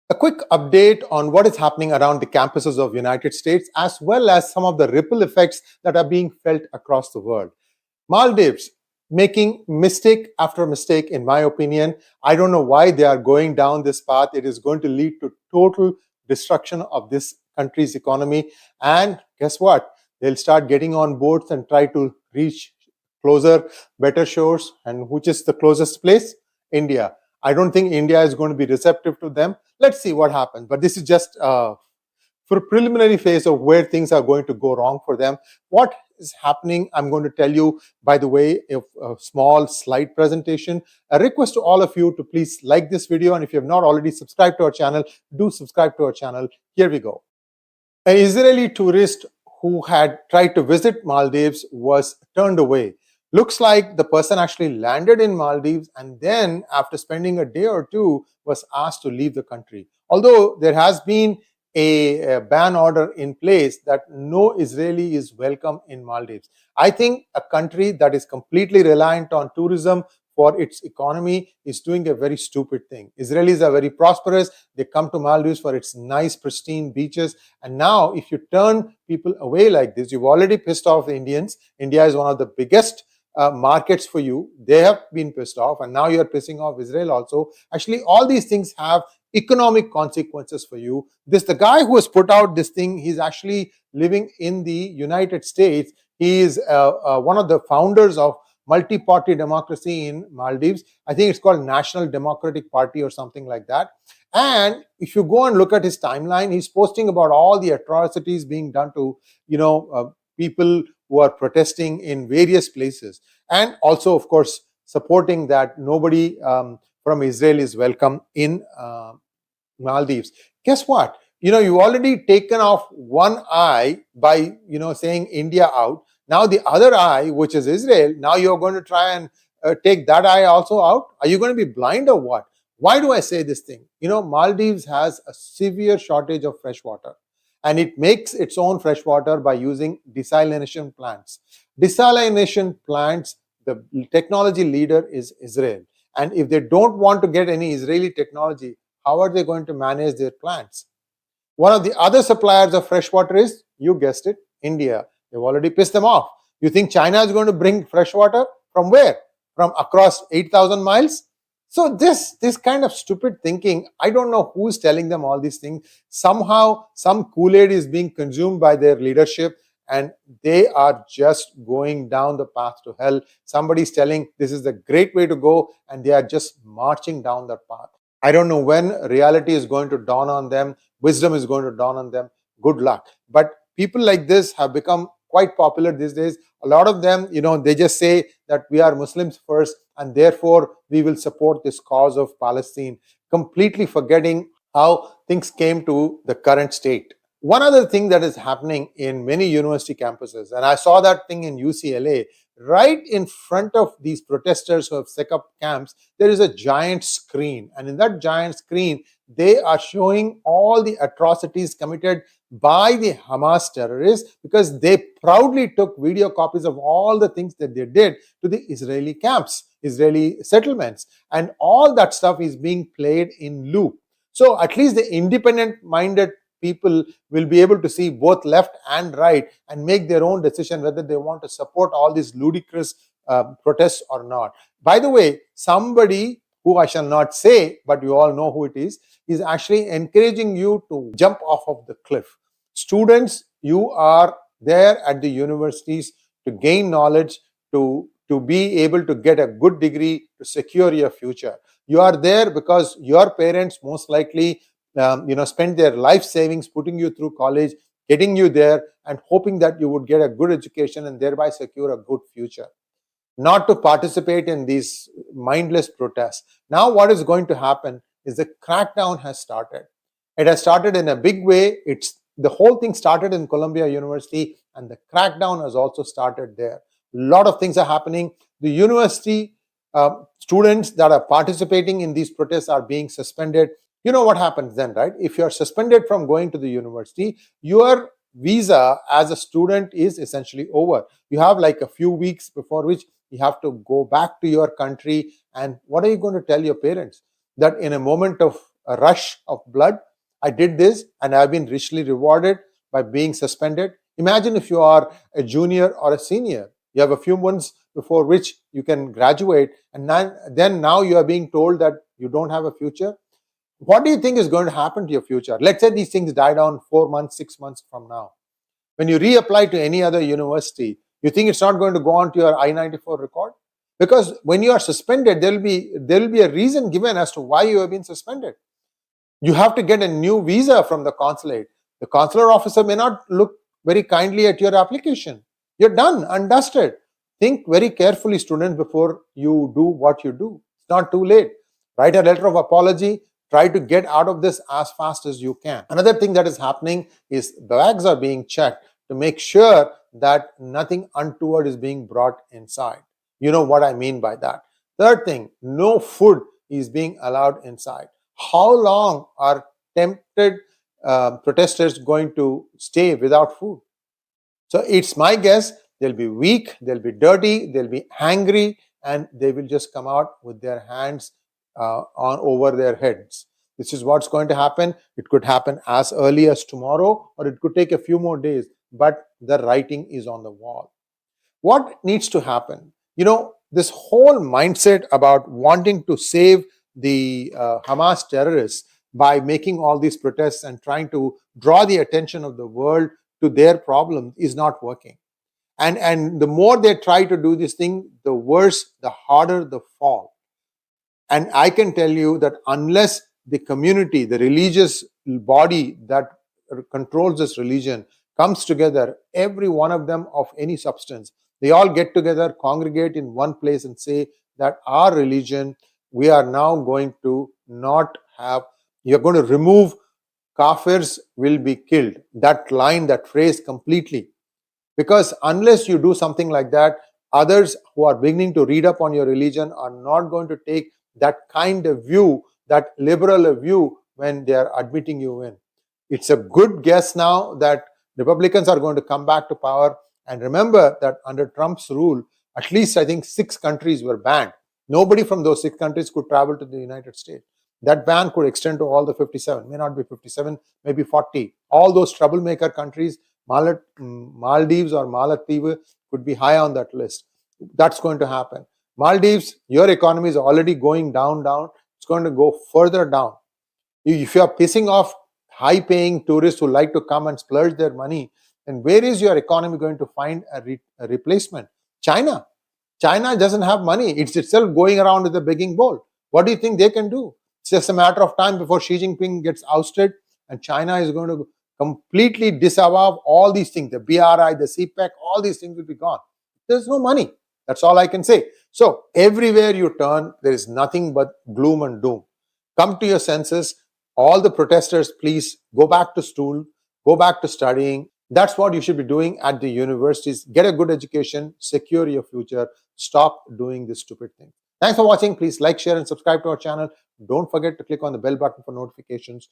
A quick update on what is happening around the campuses of United States, as well as some of the ripple effects that are being felt across the world. Maldives, making mistake after mistake, in my opinion. I don't know why they are going down this path. It is going to lead to total destruction of this country's economy. And guess what? They'll start getting on boats and try to reach closer, better shores. And which is the closest place? India. I don't think India is going to be receptive to them. Let's see what happens. But this is just for a preliminary phase of where things are going to go wrong for them. What is happening, I'm going to tell you, by the way, a small slide presentation. A request to all of you to please like this video, and if you have not already subscribed to our channel, do subscribe to our channel. Here we go. An Israeli tourist who had tried to visit Maldives was turned away. Looks like the person actually landed in Maldives and then, after spending a day or two, was asked to leave the country. Although there has been a ban order in place that no Israeli is welcome in Maldives. I think a country that is completely reliant on tourism for its economy is doing a very stupid thing. Israelis are very prosperous. They come to Maldives for its nice, pristine beaches. And now, if you turn people away like this, you've already pissed off the Indians. India is one of the biggest markets for you. They have been pissed off, and now you're pissing off Israel also. Actually, all these things have economic consequences for you. The guy who has put out this thing, he's actually living in the United States. He is one of the founders of multi-party democracy in Maldives. I think it's called National Democratic Party or something like that. And if you go and look at his timeline, he's posting about all the atrocities being done to, people who are protesting in various places, and also, of course, supporting that nobody from Israel is welcome in Maldives. Guess what? You've already taken off one eye by, saying India out. Now the other eye, which is Israel, now you're going to try and take that eye also out. Are you going to be blind or what? Why do I say this thing? Maldives has a severe shortage of fresh water, and it makes its own fresh water by using desalination plants. Desalination plants, the technology leader is Israel. And if they don't want to get any Israeli technology, how are they going to manage their plants? One of the other suppliers of fresh water is, you guessed it, India. They've already pissed them off. You think China is going to bring fresh water? From where? From across 8,000 miles? So this kind of stupid thinking, I don't know who's telling them all these things. Somehow, some Kool-Aid is being consumed by their leadership, and they are just going down the path to hell. Somebody's telling this is the great way to go, and they are just marching down that path. I don't know when reality is going to dawn on them, wisdom is going to dawn on them. Good luck. But people like this have become quite popular these days. A lot of them, they just say that we are Muslims first, and therefore we will support this cause of Palestine, completely forgetting how things came to the current state. One other thing that is happening in many university campuses, and I saw that thing in UCLA, right in front of these protesters who have set up camps, there is a giant screen. And in that giant screen, they are showing all the atrocities committed by the Hamas terrorists, because they proudly took video copies of all the things that they did to the Israeli camps, Israeli settlements. And all that stuff is being played in loop. So at least the independent-minded people will be able to see both left and right and make their own decision whether they want to support all these ludicrous protests or not. By the way, somebody who I shall not say, but you all know who it is actually encouraging you to jump off of the cliff. Students, you are there at the universities to gain knowledge, to be able to get a good degree, to secure your future. You are there because your parents most likely spend their life savings putting you through college, getting you there, and hoping that you would get a good education and thereby secure a good future. Not to participate in these mindless protests. Now what is going to happen is the crackdown has started. It has started in a big way. The whole thing started in Columbia University, and the crackdown has also started there. A lot of things are happening. The university students that are participating in these protests are being suspended. You know what happens then, right? If you're suspended from going to the university, your visa as a student is essentially over. You have like a few weeks before which you have to go back to your country. And what are you going to tell your parents? That in a moment of a rush of blood. I did this and I've been richly rewarded by being suspended. Imagine if you are a junior or a senior. You have a few months before which you can graduate, and then now you are being told that you don't have a future. What do you think is going to happen to your future? Let's say these things die down 4 months, 6 months from now. When you reapply to any other university, you think it's not going to go on to your I-94 record? Because when you are suspended, there will be a reason given as to why you have been suspended. You have to get a new visa from the consulate. The consular officer may not look very kindly at your application. You're done and dusted. Think very carefully, students, before you do what you do. It's not too late. Write a letter of apology. Try to get out of this as fast as you can. Another thing that is happening is bags are being checked to make sure that nothing untoward is being brought inside. You know what I mean by that. Third thing, no food is being allowed inside. How long are tempted protesters going to stay without food? So it's my guess they'll be weak, they'll be dirty, they'll be hangry, and they will just come out with their hands on over their heads. This is what's going to happen. It could happen as early as tomorrow, or it could take a few more days, but the writing is on the wall. What needs to happen? This whole mindset about wanting to save the Hamas terrorists by making all these protests and trying to draw the attention of the world to their problem is not working. And the more they try to do this thing, the worse, the harder the fall. And I can tell you that unless the community, the religious body that controls this religion comes together, every one of them of any substance, they all get together, congregate in one place and say that our religion, we are now going to not have, you're going to remove kafirs will be killed. That line, that phrase completely. Because unless you do something like that, others who are beginning to read up on your religion are not going to take that kind of view, that liberal a view when they are admitting you in. It's a good guess now that Republicans are going to come back to power. And remember that under Trump's rule, at least I think 6 countries were banned. Nobody from those 6 countries could travel to the United States. That ban could extend to all the 57, may not be 57, maybe 40. All those troublemaker countries, Maldives or 𝗣𝗚𝗍𝗍 could be high on that list. That's going to happen. Maldives, your economy is already going down. It's going to go further down. If you are pissing off high-paying tourists who like to come and splurge their money, then where is your economy going to find a replacement? China. China doesn't have money. It's itself going around with a begging bowl. What do you think they can do? It's just a matter of time before Xi Jinping gets ousted, and China is going to completely disavow all these things. The BRI, the CPEC, all these things will be gone. There's no money. That's all I can say. So everywhere you turn, there is nothing but gloom and doom. Come to your senses. All the protesters, please go back to school, go back to studying. That's what you should be doing at the universities. Get a good education, secure your future, stop doing this stupid thing. Thanks for watching. Please like, share, and subscribe to our channel. Don't forget to click on the bell button for notifications.